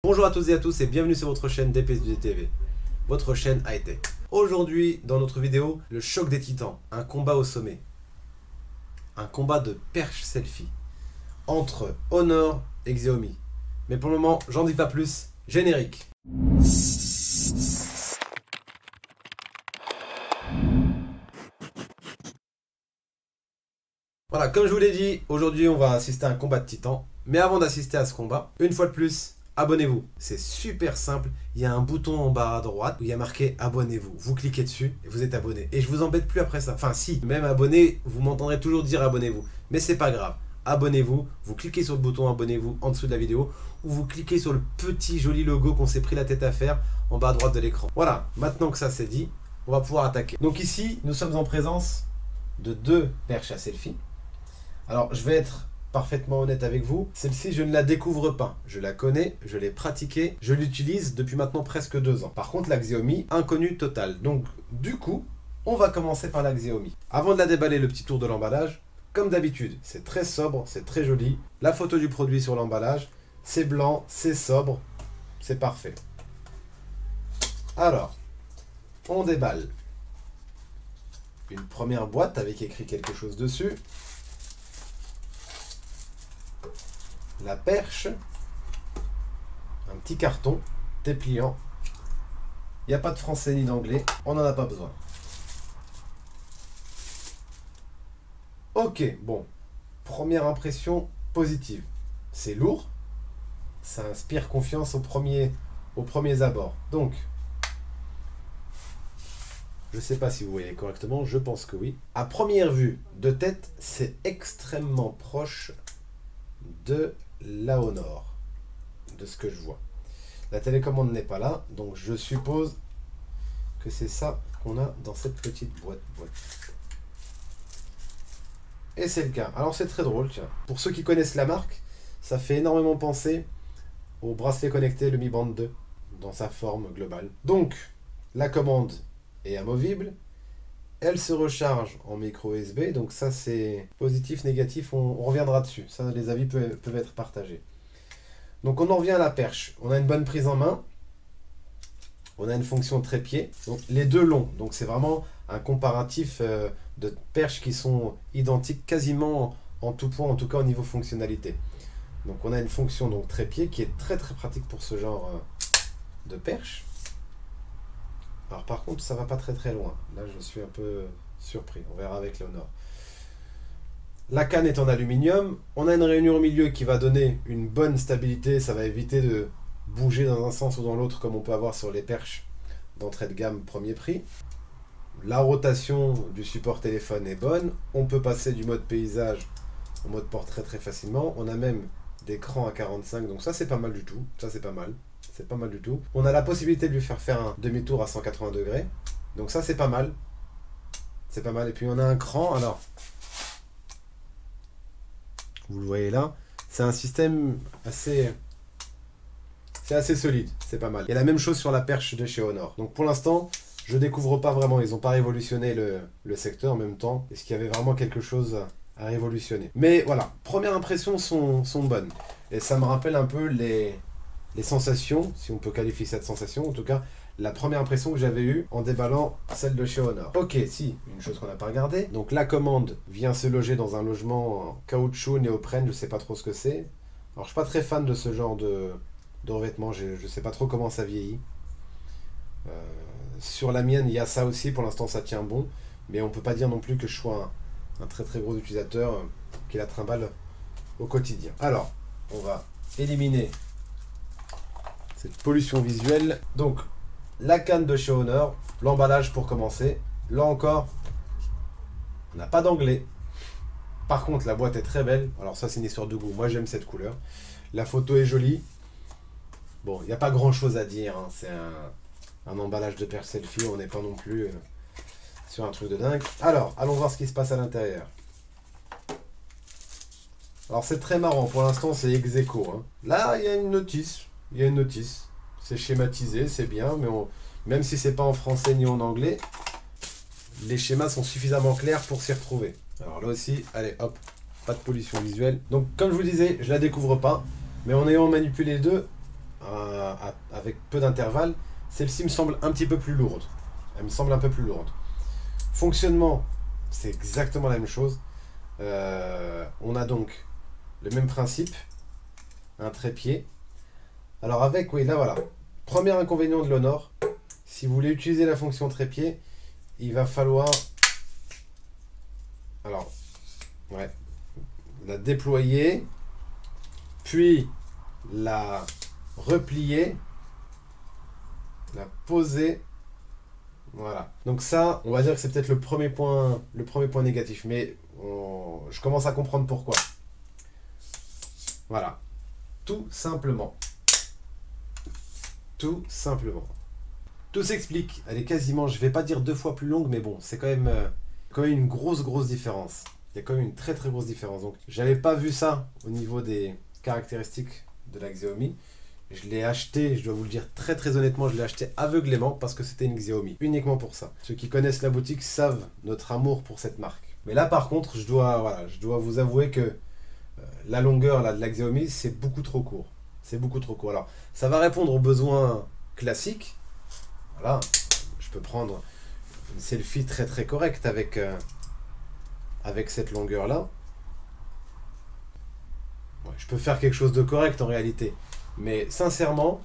Bonjour à toutes et à tous et bienvenue sur votre chaîne DPSD TV, votre chaîne high-tech. Aujourd'hui, dans notre vidéo, le choc des titans, un combat au sommet. Un combat de perche selfie entre Honor et Xiaomi. Mais pour le moment, j'en dis pas plus, générique. Voilà, comme je vous l'ai dit, aujourd'hui on va assister à un combat de titans. Mais avant d'assister à ce combat, une fois de plus, abonnez-vous. C'est super simple, il y a un bouton en bas à droite où il y a marqué abonnez-vous. Vous cliquez dessus et vous êtes abonné. Et je vous embête plus après ça. Enfin si, même abonné, vous m'entendrez toujours dire abonnez-vous. Mais c'est pas grave. Abonnez-vous, vous cliquez sur le bouton abonnez-vous en dessous de la vidéo ou vous cliquez sur le petit joli logo qu'on s'est pris la tête à faire en bas à droite de l'écran. Voilà, maintenant que ça c'est dit, on va pouvoir attaquer. Donc ici, nous sommes en présence de deux perches à selfie. Alors, je vais être parfaitement honnête avec vous. Celle-ci, je ne la découvre pas. Je la connais, je l'ai pratiquée, je l'utilise depuis maintenant presque 2 ans. Par contre, la Xiaomi, inconnue totale. Donc, du coup, on va commencer par la Xiaomi. Avant de la déballer, le petit tour de l'emballage. Comme d'habitude, c'est très sobre, c'est très joli. La photo du produit sur l'emballage, c'est blanc, c'est sobre, c'est parfait. Alors, on déballe une première boîte avec écrit quelque chose dessus. La perche, un petit carton dépliant. Il n'y a pas de français ni d'anglais, on n'en a pas besoin. Ok, bon, première impression positive. C'est lourd, ça inspire confiance aux premiers abords. Donc, je ne sais pas si vous voyez correctement, je pense que oui. À première vue de tête, c'est extrêmement proche de la Honor, de ce que je vois. La télécommande n'est pas là, donc je suppose que c'est ça qu'on a dans cette petite boîte. Et c'est le cas. Alors c'est très drôle, tiens. Pour ceux qui connaissent la marque, ça fait énormément penser au bracelet connecté, le Mi Band 2, dans sa forme globale. Donc, la commande est amovible. Elle se recharge en micro USB, donc ça c'est positif, négatif, on reviendra dessus. Ça, les avis peuvent être partagés. Donc on en revient à la perche. On a une bonne prise en main. On a une fonction trépied. Donc les deux longs. Donc c'est vraiment un comparatif de perches qui sont identiques quasiment en tout point, en tout cas au niveau fonctionnalité. Donc on a une fonction donc trépied qui est très très pratique pour ce genre de perche. Alors par contre, ça va pas très loin. Là, je suis un peu surpris. On verra avec l'Honor. La canne est en aluminium. On a une rainure au milieu qui va donner une bonne stabilité. Ça va éviter de bouger dans un sens ou dans l'autre comme on peut avoir sur les perches d'entrée de gamme premier prix. La rotation du support téléphone est bonne. On peut passer du mode paysage au mode portrait très facilement. On a même des crans à 45. Donc ça, c'est pas mal du tout. Ça, c'est pas mal. C'est pas mal du tout. On a la possibilité de lui faire un demi-tour à 180 degrés. Donc ça, c'est pas mal. C'est pas mal. Et puis, on a un cran. Alors, vous le voyez là. C'est un système assez... C'est assez solide. C'est pas mal. Il y a la même chose sur la perche de chez Honor. Donc, pour l'instant, je découvre pas vraiment. Ils n'ont pas révolutionné le secteur en même temps. Est-ce qu'il y avait vraiment quelque chose à révolutionner? Mais voilà. Premières impressions sont bonnes. Et ça me rappelle un peu les sensations, si on peut qualifier cette sensation, en tout cas, la première impression que j'avais eue en déballant celle de chez Honor. Ok, si, une chose qu'on n'a pas regardé. Donc la commande vient se loger dans un logement en caoutchouc, néoprène, je sais pas trop ce que c'est. Alors je suis pas très fan de ce genre de revêtement, je sais pas trop comment ça vieillit. Sur la mienne, il y a ça aussi, pour l'instant ça tient bon, mais on peut pas dire non plus que je sois un très gros utilisateur qui la trimballe au quotidien. Alors, on va éliminer cette pollution visuelle. Donc, la canne de chez Honor, l'emballage pour commencer. Là encore, on n'a pas d'anglais. Par contre, la boîte est très belle. Alors ça, c'est une histoire de goût. Moi, j'aime cette couleur. La photo est jolie. Bon, il n'y a pas grand-chose à dire. Hein. C'est un emballage de perche selfie. On n'est pas non plus sur un truc de dingue. Alors, allons voir ce qui se passe à l'intérieur. Alors, c'est très marrant. Pour l'instant, c'est ex aequo. Hein. Là, il y a une notice. Il y a une notice, c'est schématisé, c'est bien, mais même si c'est pas en français ni en anglais, les schémas sont suffisamment clairs pour s'y retrouver. Alors là aussi, allez hop, pas de pollution visuelle. Donc comme je vous disais, je la découvre pas, mais en ayant manipulé les deux, avec peu d'intervalle, celle-ci me semble un petit peu plus lourde. Elle me semble un peu plus lourde. Fonctionnement, c'est exactement la même chose. On a donc le même principe, un trépied. Alors avec, oui, là voilà. Premier inconvénient de l'Honor, si vous voulez utiliser la fonction trépied, il va falloir, alors, ouais, la déployer, puis la replier, la poser. Voilà. Donc ça, on va dire que c'est peut-être le premier point négatif, mais je commence à comprendre pourquoi. Voilà. Tout simplement. Tout simplement. Tout s'explique. Elle est quasiment, je vais pas dire 2 fois plus longue, mais bon, c'est quand même une grosse différence. Il y a quand même une très grosse différence. Donc, j'avais pas vu ça au niveau des caractéristiques de la Xiaomi. Je l'ai acheté, je dois vous le dire très honnêtement, je l'ai acheté aveuglément parce que c'était une Xiaomi. Uniquement pour ça. Ceux qui connaissent la boutique savent notre amour pour cette marque. Mais là, par contre, je dois vous avouer que la longueur là, de la Xiaomi, c'est beaucoup trop court. C'est beaucoup trop court. Alors, ça va répondre aux besoins classiques. Voilà, je peux prendre une selfie très correcte avec cette longueur-là. Ouais, je peux faire quelque chose de correct en réalité. Mais sincèrement,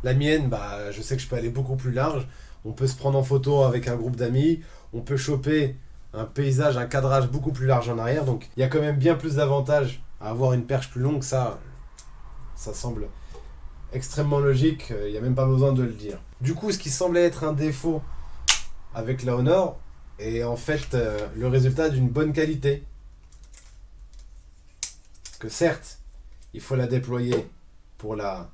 la mienne, bah, je sais que je peux aller beaucoup plus large. On peut se prendre en photo avec un groupe d'amis. On peut choper un paysage, un cadrage beaucoup plus large en arrière. Donc il y a quand même bien plus d'avantages à avoir une perche plus longue. Ça semble extrêmement logique. Il n'y a même pas besoin de le dire. Du coup, ce qui semblait être un défaut avec la Honor est en fait le résultat d'une bonne qualité. Parce que certes, il faut la déployer pour la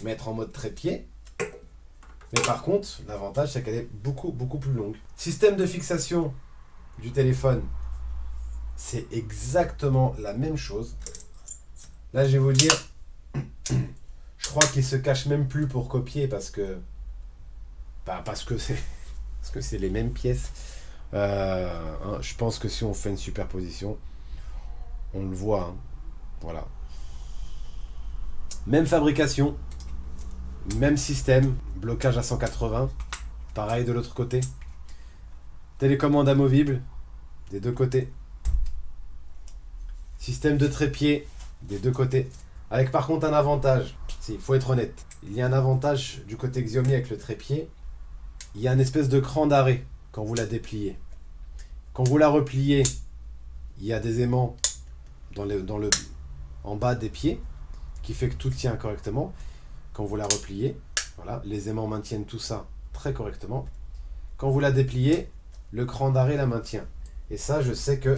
mettre en mode trépied. Mais par contre, l'avantage, c'est qu'elle est beaucoup plus longue. Système de fixation du téléphone, c'est exactement la même chose. Là, je vais vous dire, je crois qu'il se cache même plus pour copier parce que c'est les mêmes pièces. Je pense que si on fait une superposition, on le voit. Hein. Voilà. Même fabrication, même système, blocage à 180, pareil de l'autre côté. Télécommande amovible, des deux côtés. Système de trépied, des deux côtés. Avec par contre un avantage, il faut être honnête. Il y a un avantage du côté Xiaomi avec le trépied. Il y a une espèce de cran d'arrêt quand vous la dépliez. Quand vous la repliez, il y a des aimants en bas des pieds qui fait que tout tient correctement. Quand vous la repliez, voilà, les aimants maintiennent tout ça très correctement. Quand vous la dépliez, le cran d'arrêt la maintient. Et ça, je sais que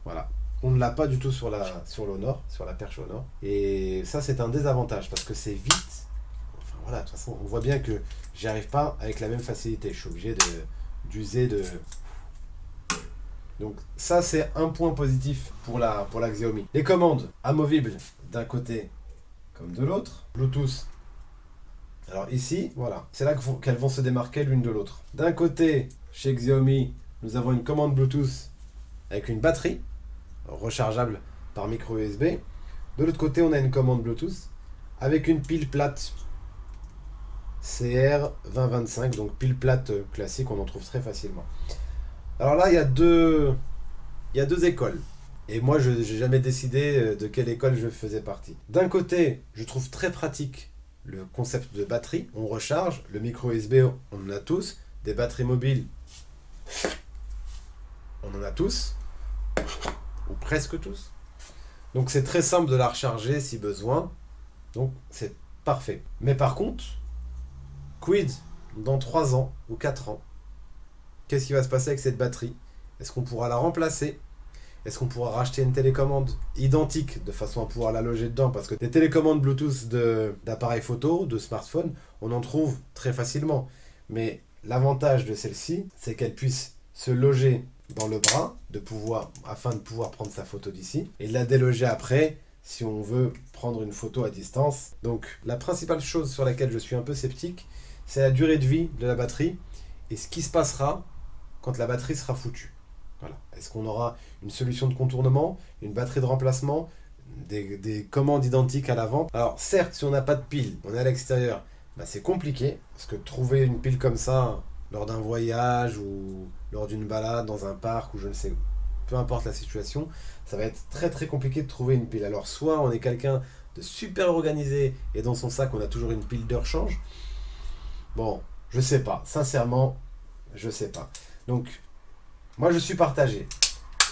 voilà, on ne l'a pas du tout sur l'Honor, sur la perche Honor. Et ça, c'est un désavantage parce que c'est vite. Enfin voilà, de toute façon, on voit bien que j'y arrive pas avec la même facilité. Je suis obligé d'user de. Donc ça, c'est un point positif pour la Xiaomi. Les commandes amovibles d'un côté comme de l'autre. Bluetooth. Alors ici, voilà, c'est là qu'elles vont se démarquer l'une de l'autre. D'un côté, chez Xiaomi, nous avons une commande Bluetooth avec une batterie rechargeable par micro USB. De l'autre côté, on a une commande Bluetooth avec une pile plate CR2025, donc pile plate classique, on en trouve très facilement. Alors là, il y a deux écoles. Et moi, je n'ai jamais décidé de quelle école je faisais partie. D'un côté, je trouve très pratique le concept de batterie. On recharge, le micro USB, on en a tous. Des batteries mobiles, on en a tous. Ou presque tous. Donc c'est très simple de la recharger si besoin. Donc c'est parfait. Mais par contre, quid dans 3 ans ou 4 ans? Qu'est-ce qui va se passer avec cette batterie? Est-ce qu'on pourra la remplacer? Est-ce qu'on pourra racheter une télécommande identique de façon à pouvoir la loger dedans? Parce que des télécommandes Bluetooth d'appareils photo, de smartphone, on en trouve très facilement. Mais l'avantage de celle-ci, c'est qu'elle puisse se loger dans le bras afin de pouvoir prendre sa photo d'ici et la déloger après si on veut prendre une photo à distance. Donc la principale chose sur laquelle je suis un peu sceptique, c'est la durée de vie de la batterie et ce qui se passera quand la batterie sera foutue. Voilà. Est-ce qu'on aura une solution de contournement, une batterie de remplacement, des commandes identiques à la vente. Alors certes, si on n'a pas de pile, on est à l'extérieur, bah, c'est compliqué, parce que trouver une pile comme ça lors d'un voyage ou lors d'une balade dans un parc ou je ne sais, peu importe la situation, ça va être très très compliqué de trouver une pile. Alors soit on est quelqu'un de super organisé et dans son sac on a toujours une pile de rechange. Bon, je sais pas, sincèrement, je sais pas. Donc, moi je suis partagé.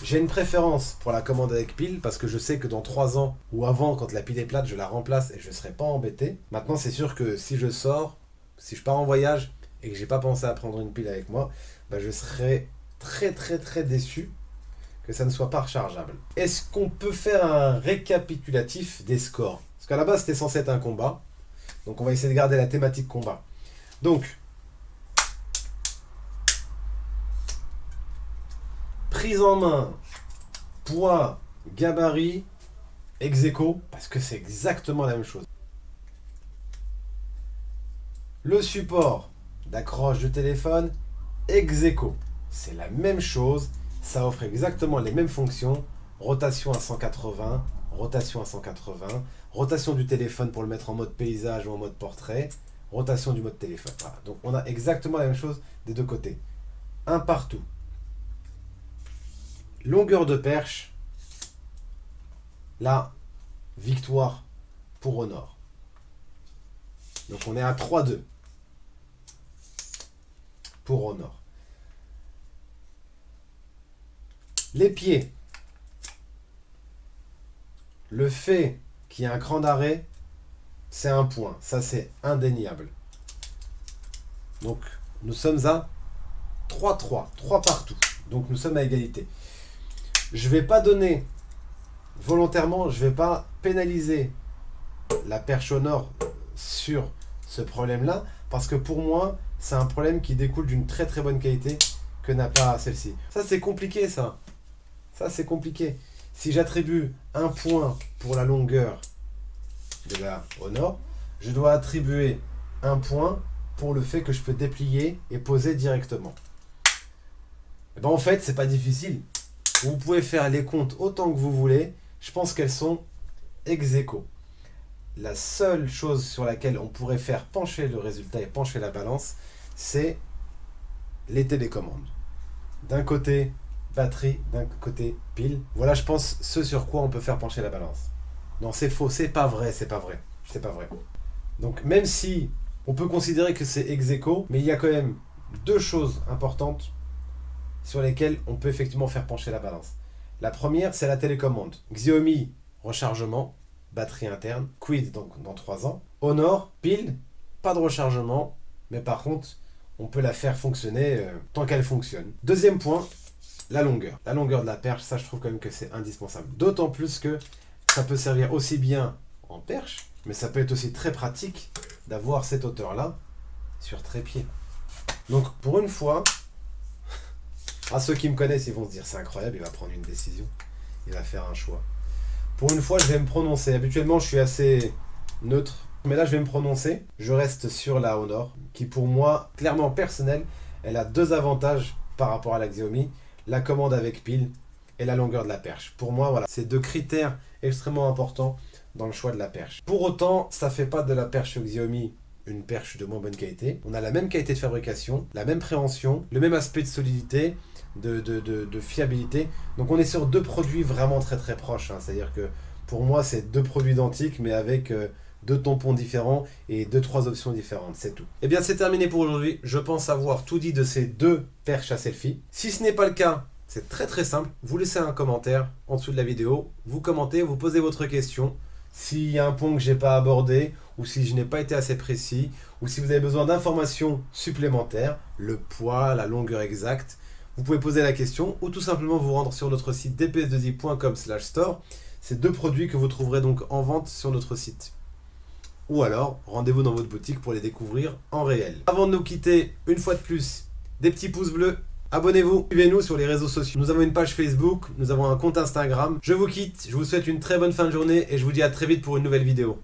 J'ai une préférence pour la commande avec pile parce que je sais que dans 3 ans ou avant, quand la pile est plate, je la remplace et je ne serai pas embêté. Maintenant, c'est sûr que si je sors, si je pars en voyage et que j'ai pas pensé à prendre une pile avec moi, bah, je serai très très très déçu que ça ne soit pas rechargeable. Est-ce qu'on peut faire un récapitulatif des scores? Parce qu'à la base, c'était censé être un combat. Donc on va essayer de garder la thématique combat. Donc, prise en main, poids, gabarit, ex-aequo, parce que c'est exactement la même chose. Le support d'accroche de téléphone, ex-aequo, c'est la même chose, ça offre exactement les mêmes fonctions, rotation à 180, rotation à 180, rotation du téléphone pour le mettre en mode paysage ou en mode portrait, rotation du mode téléphone. Voilà. Donc on a exactement la même chose des deux côtés. Un partout. Longueur de perche. Là, victoire pour Honor. Donc on est à 3-2 pour Honor. Les pieds. Le fait qu'il y ait un cran d'arrêt, c'est un point. Ça, c'est indéniable. Donc, nous sommes à 3-3. 3 partout. Donc, nous sommes à égalité. Je ne vais pas donner, volontairement, je ne vais pas pénaliser la perche Honor sur ce problème-là, parce que pour moi, c'est un problème qui découle d'une très très bonne qualité que n'a pas celle-ci. Ça, c'est compliqué, ça. Ça, c'est compliqué. Si j'attribue un point pour la longueur de la Honor, je dois attribuer un point pour le fait que je peux déplier et poser directement. Et ben en fait, c'est pas difficile. Vous pouvez faire les comptes autant que vous voulez. Je pense qu'elles sont ex-aequo. La seule chose sur laquelle on pourrait faire pencher le résultat et pencher la balance, c'est les télécommandes. D'un côté, batterie, d'un côté, pile. Voilà, je pense, ce sur quoi on peut faire pencher la balance. Non, c'est faux, c'est pas vrai, c'est pas vrai. C'est pas vrai. Donc, même si on peut considérer que c'est ex-aequo, mais il y a quand même deux choses importantes sur lesquelles on peut effectivement faire pencher la balance. La première, c'est la télécommande. Xiaomi, rechargement, batterie interne, Quid donc dans 3 ans. Honor, pile, pas de rechargement, mais par contre, on peut la faire fonctionner tant qu'elle fonctionne. Deuxième point, la longueur. La longueur de la perche, ça je trouve quand même que c'est indispensable. D'autant plus que ça peut servir aussi bien en perche, mais ça peut être aussi très pratique d'avoir cette hauteur-là sur trépied. Donc pour une fois, à ceux qui me connaissent, ils vont se dire c'est incroyable, il va prendre une décision, il va faire un choix. Pour une fois, je vais me prononcer. Habituellement, je suis assez neutre, mais là, je vais me prononcer. Je reste sur la Honor, qui pour moi, clairement personnel, elle a deux avantages par rapport à la Xiaomi, la commande avec pile et la longueur de la perche. Pour moi, voilà, c'est deux critères extrêmement importants dans le choix de la perche. Pour autant, ça ne fait pas de la perche Xiaomi une perche de moins bonne qualité. On a la même qualité de fabrication, la même préhension, le même aspect de solidité, de fiabilité. Donc on est sur deux produits vraiment très très proches. Hein. C'est-à-dire que pour moi, c'est deux produits identiques, mais avec deux tampons différents et 2-3 options différentes, c'est tout. Et bien c'est terminé pour aujourd'hui. Je pense avoir tout dit de ces deux perches à selfie. Si ce n'est pas le cas, c'est très très simple. Vous laissez un commentaire en dessous de la vidéo, vous commentez, vous posez votre question. S'il y a un point que je n'ai pas abordé, ou si je n'ai pas été assez précis, ou si vous avez besoin d'informations supplémentaires, le poids, la longueur exacte, vous pouvez poser la question, ou tout simplement vous rendre sur notre site dps2i.com/store. C'est deux produits que vous trouverez donc en vente sur notre site. Ou alors, rendez-vous dans votre boutique pour les découvrir en réel. Avant de nous quitter, une fois de plus, des petits pouces bleus. Abonnez-vous, suivez-nous sur les réseaux sociaux. Nous avons une page Facebook, nous avons un compte Instagram. Je vous quitte, je vous souhaite une très bonne fin de journée et je vous dis à très vite pour une nouvelle vidéo.